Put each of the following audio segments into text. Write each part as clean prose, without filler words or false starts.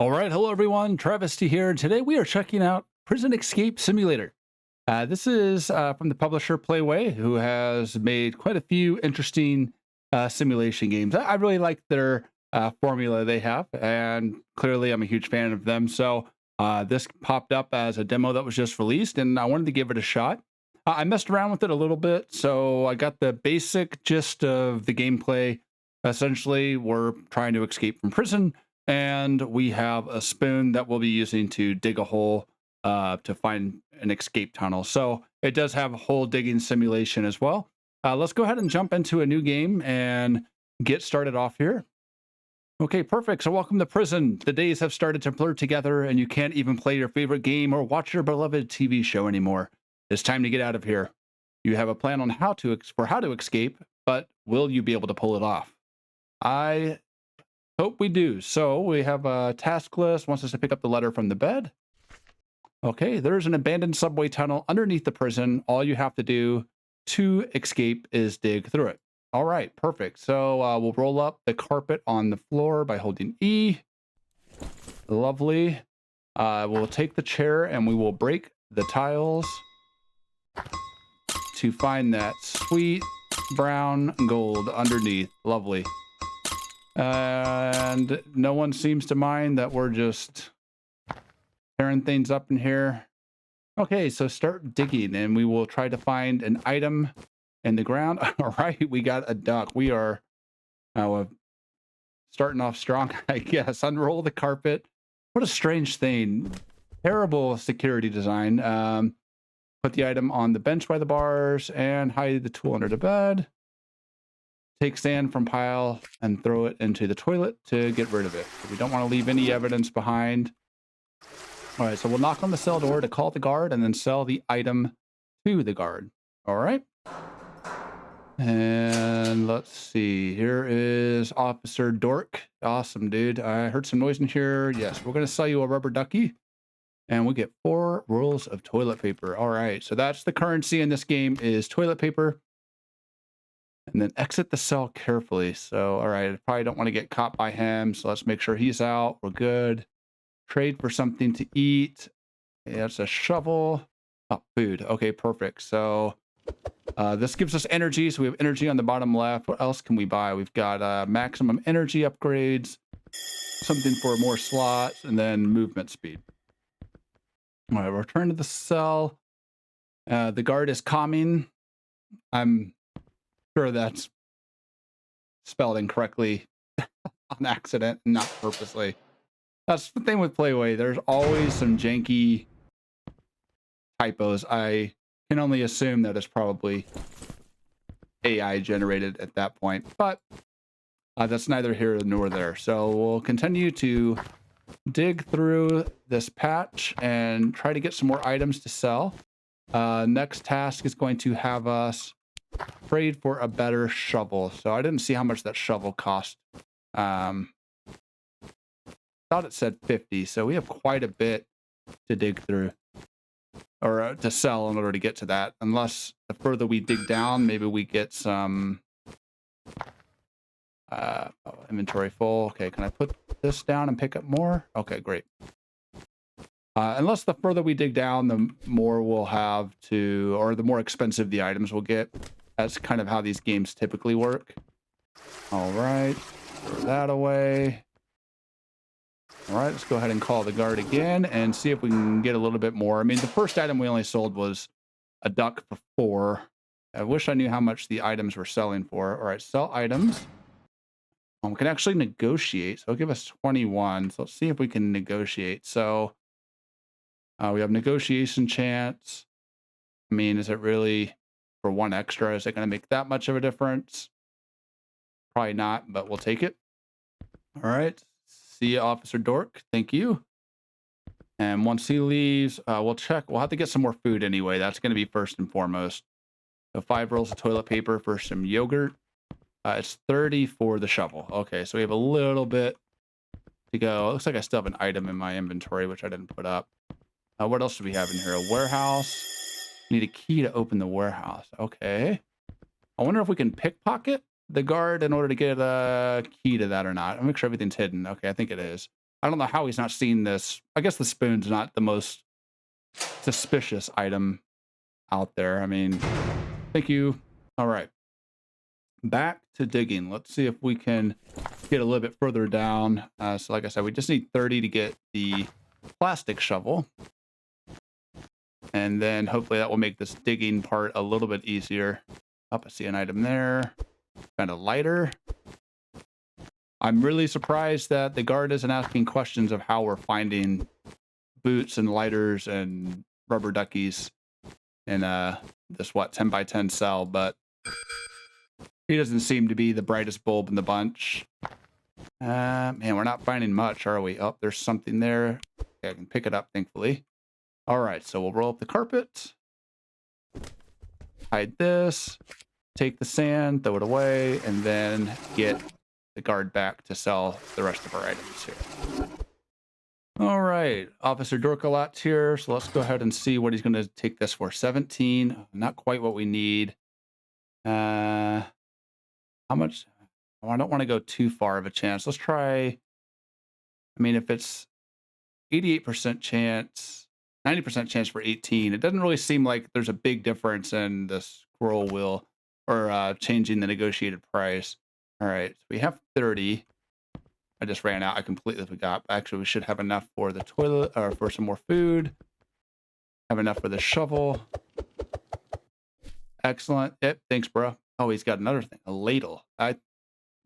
All right, hello everyone. Travis T here. Today we are checking out Prison Escape Simulator. This is from the publisher Playway, who has made quite a few interesting simulation games. I really like their formula they have, and clearly I'm a huge fan of them. So this popped up as a demo that was just released, and I wanted to give it a shot. I messed around with it a little bit, so I got the basic gist of the gameplay. Essentially, we're trying to escape from prison and we have a spoon that we'll be using to dig a hole to find an escape tunnel. So it does have a hole digging simulation as well. Let's go ahead and jump into a new game and get started off here. Okay, perfect. So welcome to prison. The days have started to blur together and you can't even play your favorite game or watch your beloved TV show anymore. It's time to get out of here. You have a plan on how to escape, but will you be able to pull it off? I hope we do. So we have a task list, wants us to pick up the letter from the bed. Okay, there's an abandoned subway tunnel underneath the prison. All you have to do to escape is dig through it. All right, perfect. So we'll roll up the carpet on the floor by holding E. Lovely. We'll take the chair and we will break the tiles to find that sweet brown gold underneath. Lovely. And no one seems to mind that we're just tearing things up in here. Okay, so start digging and we will try to find an item in the ground. All right, we got a duck. We are starting off strong, I guess. Unroll the carpet. What a strange thing. Terrible security design. Put the item on the bench by the bars and hide the tool under the bed. Take sand from pile and throw it into the toilet to get rid of it. We don't want to leave any evidence behind. All right, so we'll knock on the cell door to call the guard and then sell the item to the guard. All right. And let's see. Here is Officer Dork. Awesome, dude. I heard some noise in here. Yes, we're going to sell you a rubber ducky. And we get 4 rolls of toilet paper. All right, so that's the currency in this game is toilet paper. And then exit the cell carefully. So, all right, I probably don't want to get caught by him. So let's make sure he's out. We're good. Trade for something to eat. Yeah, it's a shovel. Oh, food. Okay, perfect. So this gives us energy. So we have energy on the bottom left. What else can we buy? We've got maximum energy upgrades, something for more slots, and then movement speed. All right, return to the cell. The guard is coming. I'm sure that's spelled incorrectly on accident, not purposely. That's the thing with Playway. There's always some janky typos. I can only assume that it's probably AI generated at that point, but that's neither here nor there. So we'll continue to dig through this patch and try to get some more items to sell. Next task is going to have us trade for a better shovel. So I didn't see how much that shovel cost. Thought it said 50, so we have quite a bit to dig through or to sell in order to get to that. Unless the further we dig down, maybe we get some inventory full. Okay, can I put this down and pick up more? Okay, great. Unless the further we dig down, the more we'll have to, or the more expensive the items will get. That's kind of how these games typically work. All right, throw that away. All right, let's go ahead and call the guard again and see if we can get a little bit more. I mean, the first item we only sold was a duck for 4. I wish I knew how much the items were selling for. All right, sell items. We can actually negotiate. So it'll give us 21. So let's see if we can negotiate. So we have negotiation chance. I mean, is it really for 1 extra? Is it going to make that much of a difference? Probably not, but we'll take it. All right. See you, Officer Dork. Thank you. And once he leaves, we'll check. We'll have to get some more food anyway. That's going to be first and foremost. So 5 rolls of toilet paper for some yogurt. It's 30 for the shovel. Okay, so we have a little bit to go. It looks like I still have an item in my inventory, which I didn't put up. What else do we have in here? A warehouse. Need a key to open the warehouse. Okay. I wonder if we can pickpocket the guard in order to get a key to that or not. I'll make sure everything's hidden. Okay, I think it is. I don't know how he's not seen this. I guess the spoon's not the most suspicious item out there. I mean, thank you. All right. Back to digging. Let's see if we can get a little bit further down. So like I said, we just need 30 to get the plastic shovel. And then hopefully that will make this digging part a little bit easier. Up, I see an item there. Kind of lighter. I'm really surprised that the guard isn't asking questions of how we're finding boots and lighters and rubber duckies in this 10 by 10 cell, but he doesn't seem to be the brightest bulb in the bunch. Man, we're not finding much, are we? Oh, there's something there. Okay, I can pick it up, thankfully. All right, so we'll roll up the carpet. Hide this. Take the sand, throw it away, and then get the guard back to sell the rest of our items here. All right, Officer Dorkalot's here, so let's go ahead and see what he's going to take this for. 17, not quite what we need. How much? Oh, I don't want to go too far of a chance. Let's try. I mean, if it's 88% chance, 90% chance for 18, it doesn't really seem like there's a big difference in the scroll wheel or changing the negotiated price. All right, so we have 30. I just ran out. I completely forgot. Actually, we should have enough for the toilet or for some more food. Have enough for the shovel. Excellent. Yep, thanks, bro. Oh, he's got another thing, a ladle. I'm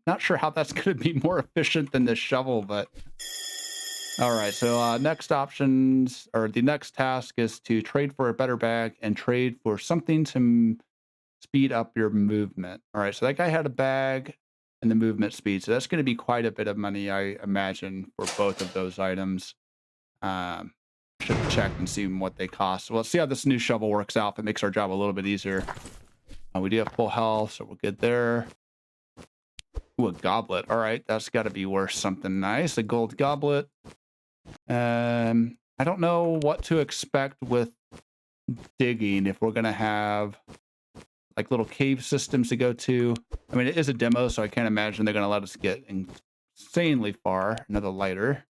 not sure how that's going to be more efficient than this shovel, but all right. So next options, or the next task is to trade for a better bag and trade for something to speed up your movement. All right. So that guy had a bag and the movement speed. So that's going to be quite a bit of money, I imagine, for both of those items. Should check and see what they cost. So let's see how this new shovel works out. If it makes our job a little bit easier. We do have full health, so we're good there. Ooh, a goblet. All right, that's got to be worth something nice. A gold goblet. I don't know what to expect with digging. If we're going to have like little cave systems to go to. I mean, it is a demo, so I can't imagine they're going to let us get insanely far. Another lighter.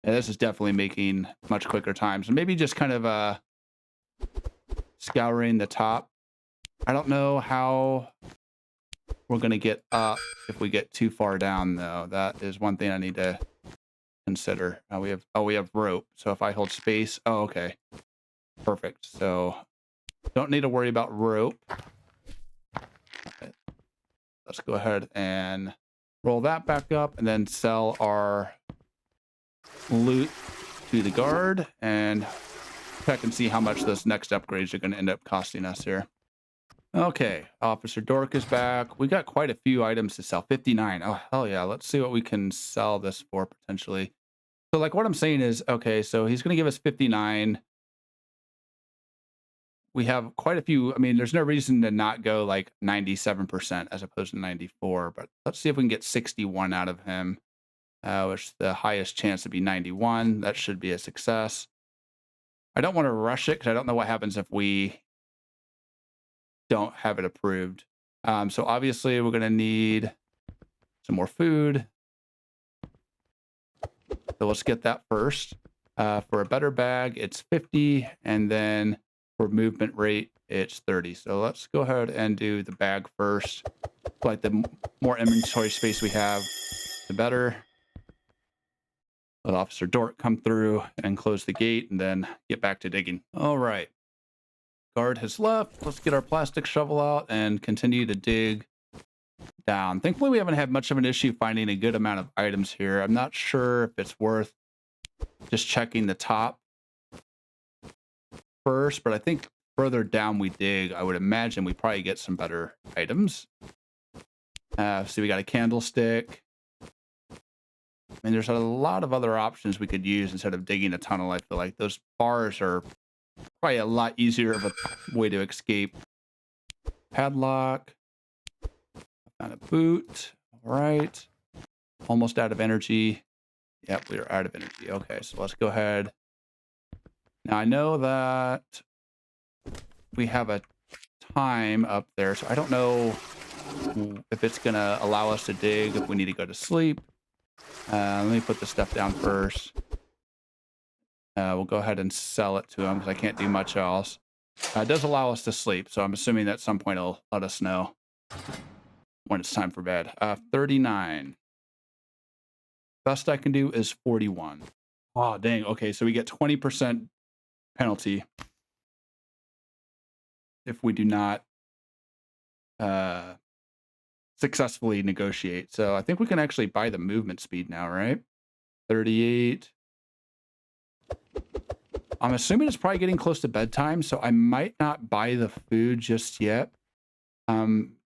And this is definitely making much quicker times. And maybe just kind of scouring the top. I don't know how we're going to get up if we get too far down, though. That is one thing I need to consider. We have rope. So if I hold space, oh, okay. Perfect. So don't need to worry about rope. Okay. Let's go ahead and roll that back up and then sell our loot to the guard and check and see how much those next upgrades are going to end up costing us here. Okay, Officer Dork is back. We got quite a few items to sell. 59. Oh, hell yeah. Let's see what we can sell this for potentially. So like what I'm saying is, okay, so he's going to give us 59. We have quite a few. I mean, there's no reason to not go like 97% as opposed to 94, but let's see if we can get 61 out of him, which the highest chance would be 91. That should be a success. I don't want to rush it because I don't know what happens if we don't have it approved. So obviously we're going to need some more food. So let's get that first. For a better bag, it's 50. And then for movement rate, it's 30. So let's go ahead and do the bag first. Like the more inventory space we have, the better. Let Officer Dork come through and close the gate and then get back to digging. All right. Guard has left. Let's get our plastic shovel out and continue to dig down. Thankfully, we haven't had much of an issue finding a good amount of items here. I'm not sure if it's worth just checking the top first, but I think further down we dig, I would imagine we probably get some better items. So we got a candlestick. I mean, there's a lot of other options we could use instead of digging a tunnel. I feel like those bars are probably a lot easier of a way to escape. Padlock. Found a boot. All right. Almost out of energy. Yep, we are out of energy. Okay, so let's go ahead. Now I know that we have a time up there, so I don't know if it's going to allow us to dig if we need to go to sleep. Let me put this stuff down first. We'll go ahead and sell it to him because I can't do much else. It does allow us to sleep, so I'm assuming that at some point it'll let us know when it's time for bed. 39. Best I can do is 41. Oh, dang. Okay, so we get 20% penalty if we do not successfully negotiate. So I think we can actually buy the movement speed now, right? 38. I'm assuming it's probably getting close to bedtime, so I might not buy the food just yet.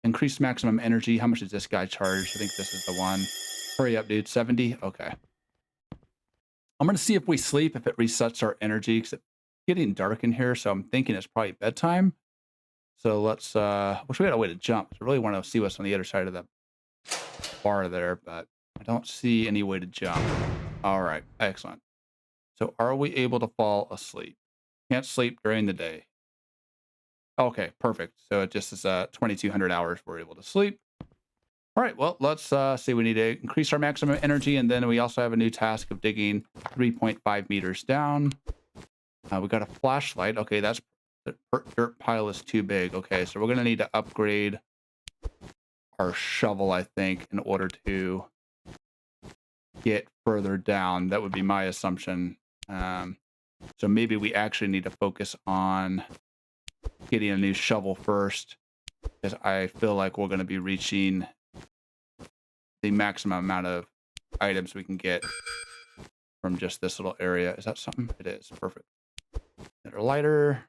Increase maximum energy. How much does this guy charge? I think this is the one. Hurry up, dude. 70. Okay. I'm gonna see if we sleep, if it resets our energy, because it's getting dark in here, so I'm thinking it's probably bedtime. So let's wish we had a way to jump. I really want to see what's on the other side of the bar there, but I don't see any way to jump. All right, excellent. So are we able to fall asleep? Can't sleep during the day. Okay, perfect. So it just is 2,200 hours we're able to sleep. All right, well, let's see. We need to increase our maximum energy, and then we also have a new task of digging 3.5 meters down. We got a flashlight. Okay, that's the dirt pile is too big. Okay, so we're going to need to upgrade our shovel, I think, in order to get further down. That would be my assumption. So maybe we actually need to focus on getting a new shovel first, because I feel like we're going to be reaching the maximum amount of items we can get from just this little area. Is that something? It is. Perfect. Another lighter.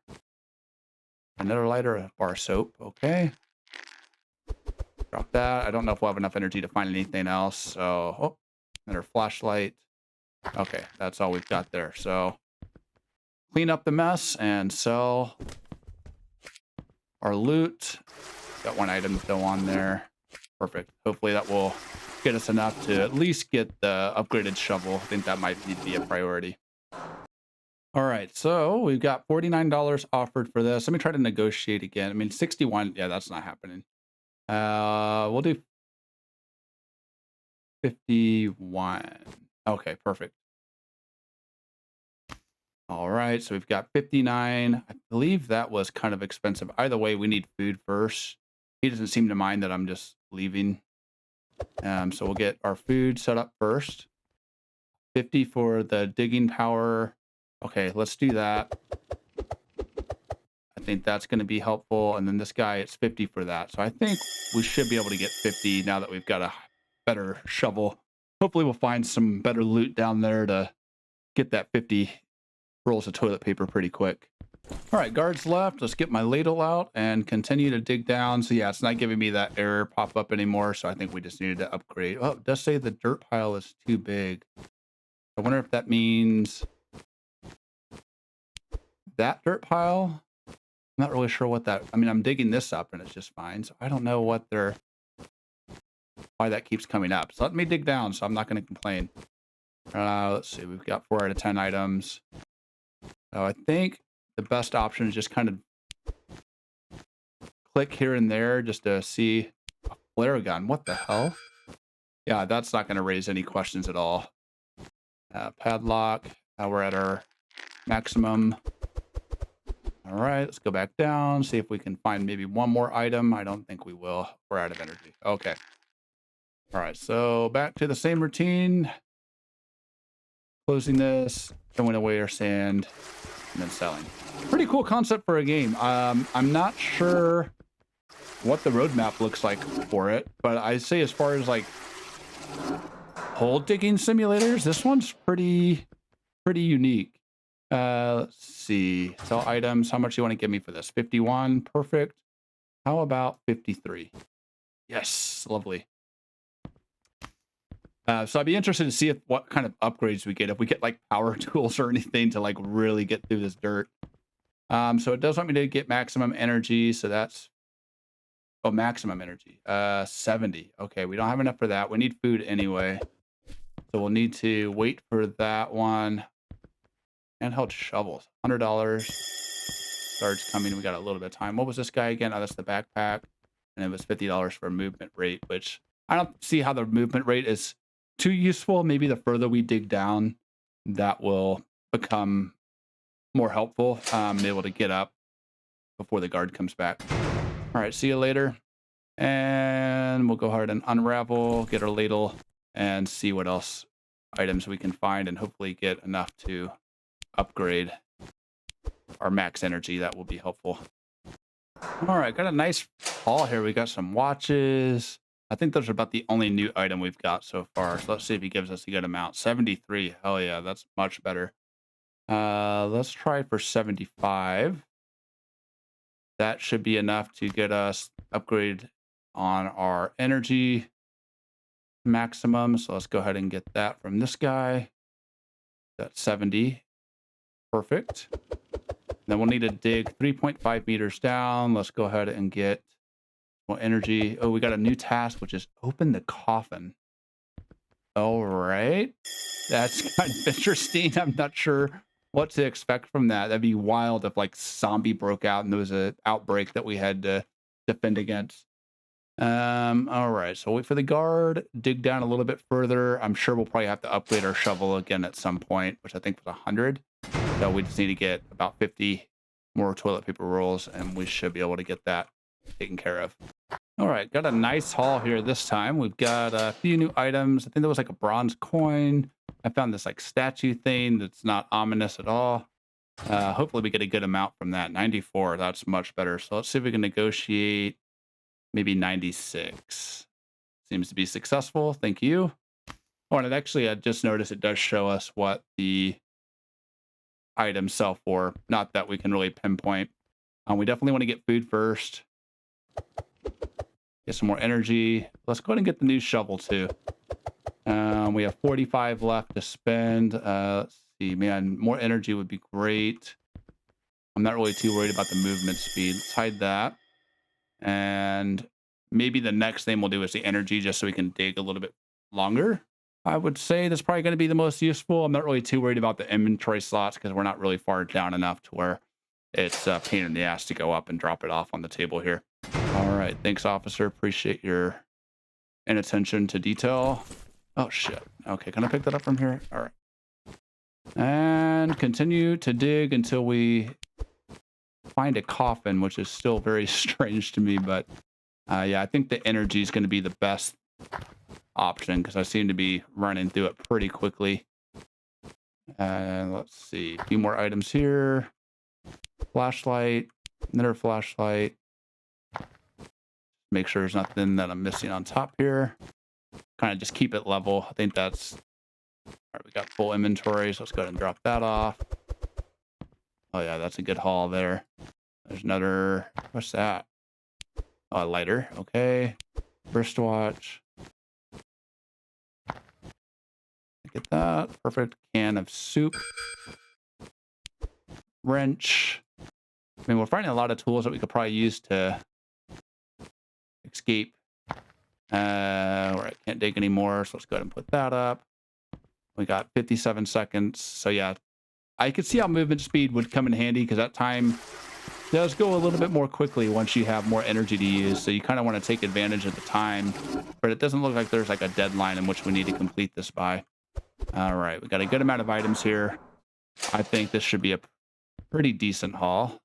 Another lighter, a bar of soap. Okay. Drop that. I don't know if we'll have enough energy to find anything else. So, oh, another flashlight. Okay, that's all we've got there. So, clean up the mess and sell our loot. Got one item though on there. Perfect. Hopefully that will get us enough to at least get the upgraded shovel. I think that might need to be a priority. All right, so we've got $49 offered for this. Let me try to negotiate again. I mean, 61. Yeah, that's not happening. We'll do 51. Okay, perfect. All right, so we've got 59. I believe that was kind of expensive. Either way, we need food first. He doesn't seem to mind that I'm just leaving. So we'll get our food set up first. 50 for the digging power. Okay, let's do that. I think that's going to be helpful. And then this guy, it's 50 for that. So I think we should be able to get 50 now that we've got a better shovel. Hopefully we'll find some better loot down there to get that 50 rolls of toilet paper pretty quick. All right, guards left. Let's get my ladle out and continue to dig down. So yeah, it's not giving me that error pop up anymore. So I think we just needed to upgrade. Oh, it does say the dirt pile is too big. I wonder if that means that dirt pile. I'm not really sure what that, I mean, I'm digging this up and it's just fine. So I don't know what why that keeps coming up. So let me dig down. So I'm not going to complain. Let's see. We've got 4 out of 10 items. So I think the best option is just kind of click here and there just to see a flare gun. What the hell? Yeah, that's not going to raise any questions at all. Padlock. We're at our maximum. All right, let's go back down, see if we can find maybe one more item. I don't think we will. We're out of energy. Okay. All right, so back to the same routine. Closing this, throwing away our sand, and then selling. Pretty cool concept for a game. I'm not sure what the roadmap looks like for it, but I say as far as like hole digging simulators, this one's pretty unique. Let's see. Sell items. How much do you want to give me for this? 51. Perfect. How about 53? Yes. Lovely. So I'd be interested to see what kind of upgrades we get. If we get like power tools or anything to like really get through this dirt. So it does want me to get maximum energy. So that's, oh, maximum energy. 70. Okay. We don't have enough for that. We need food anyway. So we'll need to wait for that one. Handheld shovels, $100. Starts coming. We got a little bit of time. What was this guy again? Oh, that's the backpack. And it was $50 for movement rate, which I don't see how the movement rate is too useful. Maybe the further we dig down, that will become more helpful. Be able to get up before the guard comes back. All right, see you later. And we'll go ahead and unravel, get our ladle, and see what else items we can find, and hopefully get enough to upgrade our max energy. That will be helpful. All right, got a nice haul here. We got some watches. I think those are about the only new item we've got so far. So let's see if he gives us a good amount. 73. Hell yeah, that's much better. Let's try for 75. That should be enough to get us upgrade on our energy maximum. So let's go ahead and get that from this guy. That's 70. Perfect. Then we'll need to dig 3.5 meters down. Let's go ahead and get more energy. Oh, we got a new task, which is open the coffin. All right. That's kind of interesting. I'm not sure what to expect from that. That'd be wild if like zombie broke out and there was an outbreak that we had to defend against. All right. So wait for the guard, dig down a little bit further. I'm sure we'll probably have to upgrade our shovel again at some point, which I think was 100. So we just need to get about 50 more toilet paper rolls, and we should be able to get that taken care of. All right, got a nice haul here this time. We've got a few new items. I think there was like a bronze coin. I found this like statue thing that's not ominous at all. Hopefully we get a good amount from that. 94, that's much better. So let's see if we can negotiate maybe 96. Seems to be successful. Thank you. Oh, and it actually, I just noticed it does show us what the items sell for. Not that we can really pinpoint. We definitely want to get food first. Get some more energy. Let's go ahead and get the new shovel too. We have 45 left to spend. Let's see, man, more energy would be great. I'm not really too worried about the movement speed. Let's hide that. And maybe the next thing we'll do is the energy, just so we can dig a little bit longer. I would say that's probably going to be the most useful. I'm not really too worried about the inventory slots because we're not really far down enough to where it's a pain in the ass to go up and drop it off on the table here. All right. Thanks, officer. Appreciate your inattention to detail. Oh, shit. Okay. Can I pick that up from here? All right. And continue to dig until we find a coffin, which is still very strange to me. But yeah, I think the energy is going to be the best option because I seem to be running through it pretty quickly. And let's see. A few more items here. Flashlight. Another flashlight. Make sure there's nothing that I'm missing on top here. Kind of just keep it level. I think that's... All right, we got full inventory, so let's go ahead and drop that off. Oh, yeah, that's a good haul there. There's another... What's that? Oh, a lighter. Okay. Wristwatch. Get that. Perfect. Can of soup. Wrench. I mean, we're finding a lot of tools that we could probably use to escape. All right, can't dig anymore, so let's go ahead and put that up. We got 57 seconds. So yeah, I could see how movement speed would come in handy because that time does go a little bit more quickly once you have more energy to use. So you kind of want to take advantage of the time, but it doesn't look like there's like a deadline in which we need to complete this by. All right, we got a good amount of items here. I think this should be a pretty decent haul.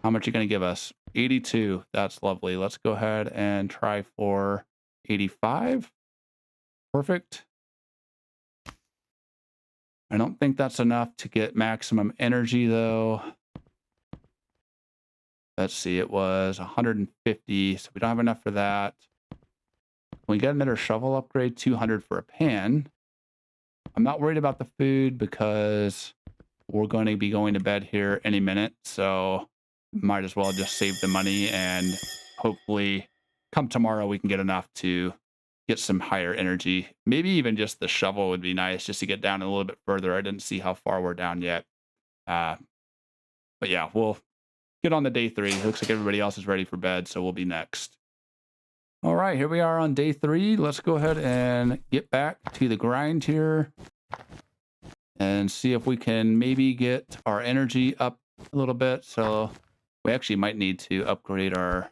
How much are you going to give us? 82. That's lovely. Let's go ahead and try for 85. Perfect. I don't think that's enough to get maximum energy, though. Let's see. It was 150, so we don't have enough for that. We got another shovel upgrade, 200 for a pan. I'm not worried about the food because we're going to be going to bed here any minute, so might as well just save the money and hopefully come tomorrow we can get enough to get some higher energy. Maybe even just the shovel would be nice just to get down a little bit further. I didn't see how far we're down yet. But yeah, we'll get on to day 3. It looks like everybody else is ready for bed, so we'll be next. All right, here we are on day 3. Let's go ahead and get back to the grind here and see if we can maybe get our energy up a little bit. So we actually might need to upgrade our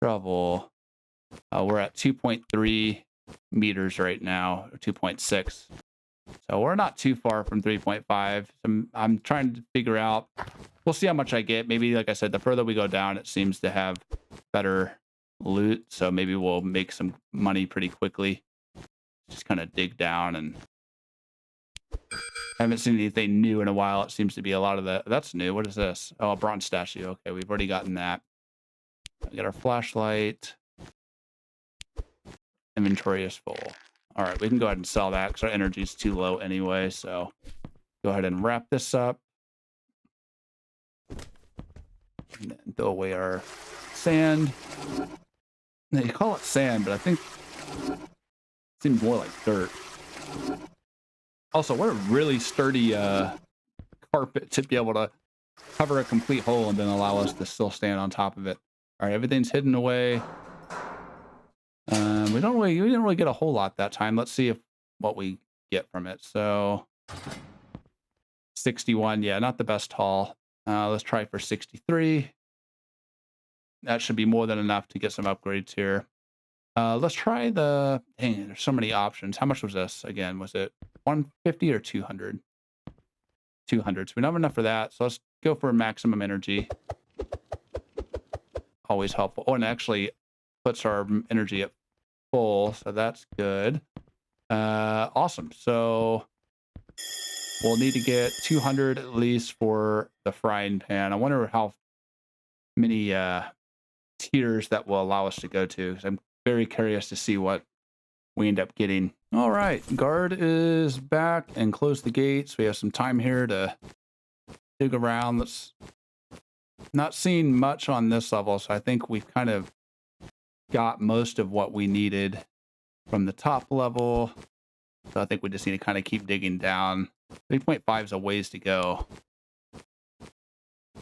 shovel. We're at 2.3 meters right now, or 2.6. So we're not too far from 3.5. I'm trying to figure out, we'll see how much I get. Maybe, like I said, the further we go down, it seems to have better loot. So maybe we'll make some money pretty quickly. Just kind of dig down, and I haven't seen anything new in a while. It seems to be a lot of that's new. What is this? Oh, a bronze statue. Okay, we've already gotten that. We got our flashlight. Inventory is full. All right, we can go ahead and sell that because our energy is too low anyway. So go ahead and wrap this up. And then throw away our sand. Now, you call it sand, but I think it seems more like dirt. Also, what a really sturdy carpet to be able to cover a complete hole and then allow us to still stand on top of it. All right, everything's hidden away. We didn't really get a whole lot that time. Let's see what we get from it. So 61, yeah, not the best haul. Let's try for 63. That should be more than enough to get some upgrades here. Let's try the, dang, there's so many options. How much was this again? Was it 150 or 200? 200. So we don't have enough for that. So let's go for maximum energy. Always helpful. Oh, and it actually puts our energy at full. So that's good. Awesome. So we'll need to get 200 at least for the frying pan. I wonder how many tiers that will allow us to go to, because I'm very curious to see what we end up getting. All right, guard is back and closed the gates. We have some time here to dig around. Let's not seeing much on this level, so I think we've kind of got most of what we needed from the top level. So I think we just need to kind of keep digging down. 3.5 is a ways to go.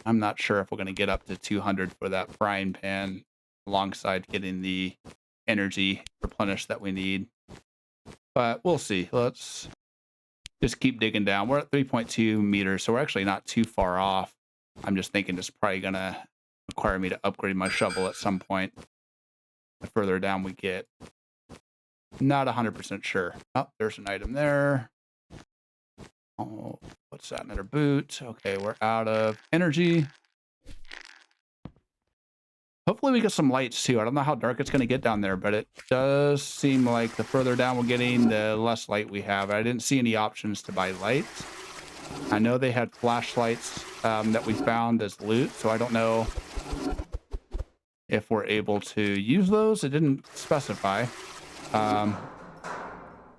I'm not sure if we're going to get up to 200 for that frying pan alongside getting the energy replenished that we need. But we'll see. Let's just keep digging down. We're at 3.2 meters, so we're actually not too far off. I'm just thinking it's probably going to require me to upgrade my shovel at some point. The further down we get. Not 100% sure. Oh, there's an item there. Oh, what's that? Another boot. Okay, we're out of energy. Hopefully we get some lights too. I don't know how dark it's going to get down there, but it does seem like the further down we're getting, the less light we have. I didn't see any options to buy lights. I know they had flashlights that we found as loot, so I don't know if we're able to use those. It didn't specify.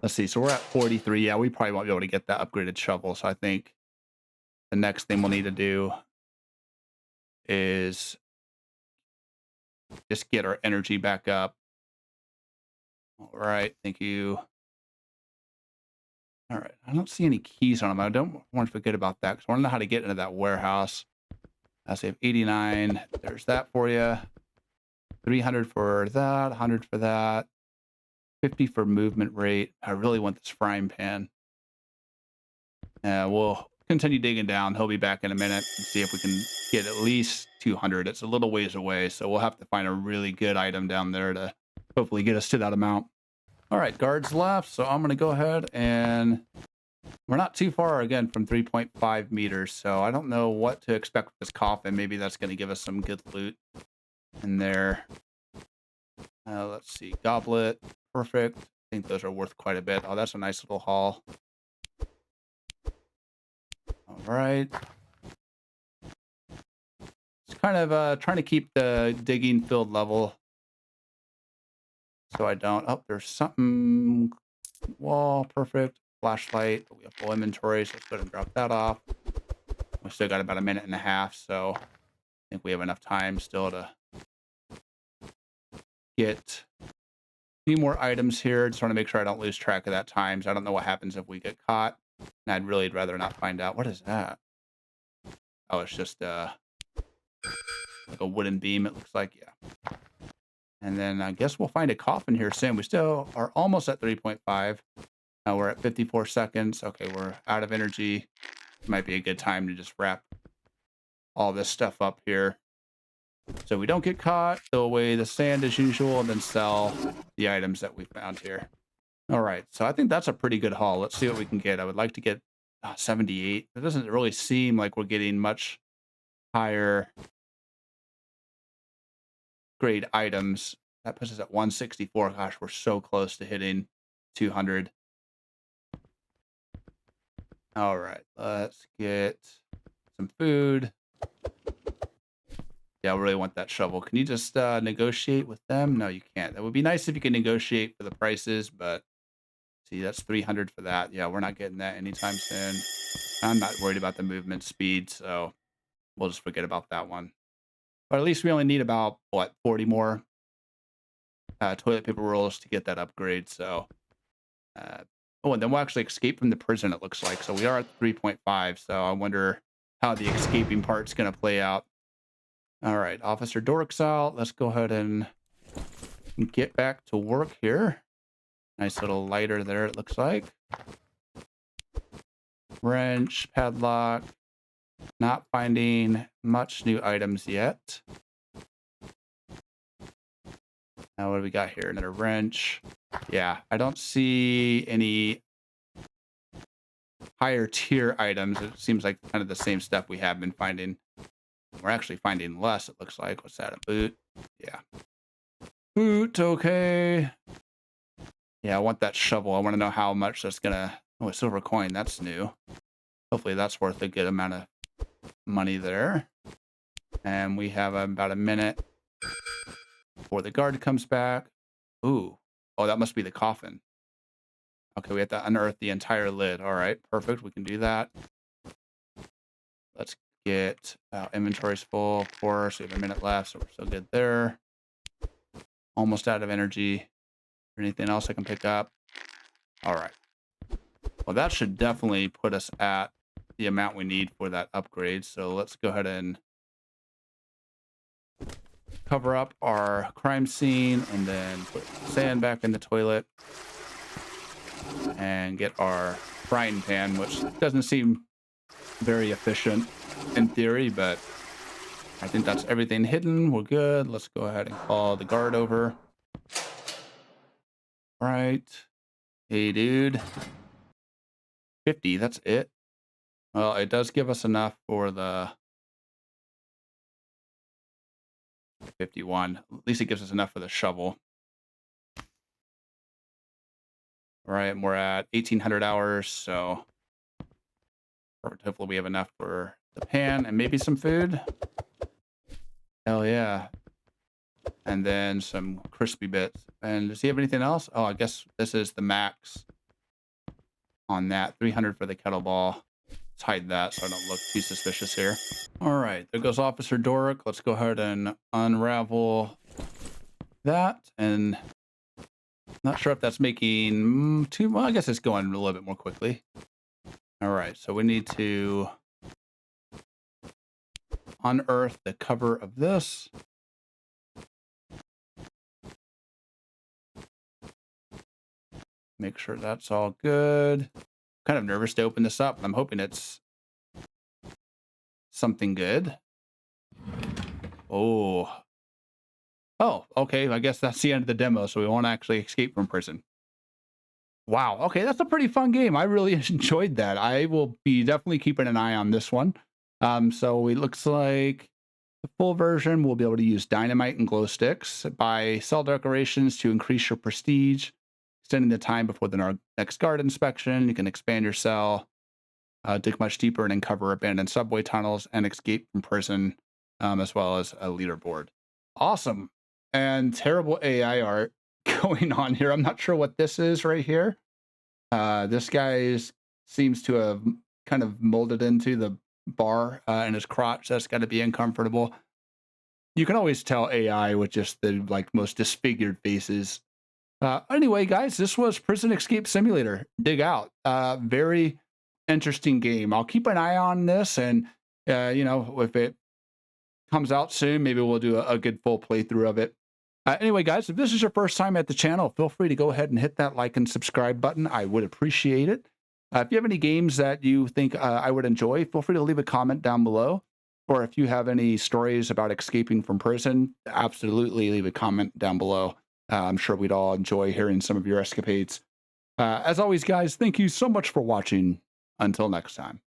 Let's see. So we're at 43. Yeah, we probably won't be able to get that upgraded shovel. So I think the next thing we'll need to do is just get our energy back up. All right. Thank you. All right. I don't see any keys on them. I don't want to forget about that because I want to know how to get into that warehouse. I say 89. There's that for you. 300 for that. 100 for that. 50 for movement rate. I really want this frying pan. We'll continue digging down. He'll be back in a minute and see if we can get at least 200. It's a little ways away, so we'll have to find a really good item down there to hopefully get us to that amount. All right, guards left, so I'm going to go ahead and we're not too far again from 3.5 meters, so I don't know what to expect with this coffin. Maybe that's going to give us some good loot in there. Let's see, goblet, perfect. I think those are worth quite a bit. Oh, that's a nice little haul. All right. It's kind of trying to keep the digging field level so I don't. Oh, there's something. Wall, perfect. Flashlight. We have full inventory, so let's go ahead and drop that off. We still got about a minute and a half, so I think we have enough time still to get a few more items here. Just want to make sure I don't lose track of that time. So I don't know what happens if we get caught. And I'd really rather not find out. What is that? Oh, it's just like a wooden beam, it looks like. Yeah. And then I guess we'll find a coffin here soon. We still are almost at 3.5. We're at 54 seconds. Okay, we're out of energy. Might be a good time to just wrap all this stuff up here. so we don't get caught. Throw away the sand as usual, and then sell the items that we found here. All right, so I think that's a pretty good haul. Let's see what we can get. I would like to get 78. It doesn't really seem like we're getting much higher grade items. That puts us at 164. Gosh, we're so close to hitting 200. All right, let's get some food. Yeah, I really want that shovel. Can you just negotiate with them? No, you can't. That would be nice if you could negotiate for the prices, but see, that's 300 for that. Yeah, we're not getting that anytime soon. I'm not worried about the movement speed, so we'll just forget about that one. But at least we only need about, what, 40 more toilet paper rolls to get that upgrade, so... oh, and then we'll actually escape from the prison, it looks like. So we are at 3.5, so I wonder how the escaping part's going to play out. All right, Officer Dork's out. Let's go ahead and get back to work here. Nice little lighter there, it looks like. Wrench, padlock. Not finding much new items yet. Now what do we got here? Another wrench. Yeah, I don't see any higher tier items. It seems like kind of the same stuff we have been finding. We're actually finding less, it looks like. What's that, a boot? Yeah. Boot, okay. Yeah, I want that shovel. I want to know how much that's gonna... Oh, a silver coin, that's new. Hopefully that's worth a good amount of money there. And we have about a minute before the guard comes back. Ooh. Oh, that must be the coffin. Okay, we have to unearth the entire lid. All right, perfect. We can do that. Let's get... inventory's full, of course. We have a minute left, so we're still good there. Almost out of energy. Anything else I can pick up? All right. Well, that should definitely put us at the amount we need for that upgrade. So let's go ahead and cover up our crime scene and then put sand back in the toilet and get our frying pan, which doesn't seem very efficient in theory, but I think that's everything hidden. We're good. Let's go ahead and call the guard over. Right. Hey, dude. 50, that's it. Well, it does give us enough for the 51. At least it gives us enough for the shovel. All right, and we're at 1,800 hours, so perfect. Hopefully we have enough for the pan and maybe some food. Hell yeah. And then some crispy bits. And does he have anything else? Oh, I guess this is the max on that. 300 for the kettlebell. Let's hide that so I don't look too suspicious here. All right, there goes Officer Doric. Let's go ahead and unravel that. And not sure if that's making too... Well, I guess it's going a little bit more quickly. All right, so we need to unearth the cover of this. Make sure that's all good. Kind of nervous to open this up. I'm hoping it's something good. Oh. Oh, okay. I guess that's the end of the demo, so we won't actually escape from prison. Wow. Okay, that's a pretty fun game. I really enjoyed that. I will be definitely keeping an eye on this one. So it looks like the full version will be able to use dynamite and glow sticks. Buy cell decorations to increase your prestige, extending the time before the next guard inspection. You can expand your cell, dig much deeper, and uncover abandoned subway tunnels and escape from prison, as well as a leaderboard. Awesome. And terrible AI art going on here. I'm not sure what this is right here. This guy seems to have kind of molded into the bar in his crotch. That's got to be uncomfortable. You can always tell AI with just the most disfigured faces. Anyway, guys, this was Prison Escape Simulator. Dig out. Very interesting game. I'll keep an eye on this, and if it comes out soon, maybe we'll do a good full playthrough of it. Anyway, guys, if this is your first time at the channel, feel free to go ahead and hit that like and subscribe button. I would appreciate it. If you have any games that you think I would enjoy, feel free to leave a comment down below. or if you have any stories about escaping from prison, absolutely leave a comment down below. I'm sure we'd all enjoy hearing some of your escapades. As always, guys, thank you so much for watching. Until next time.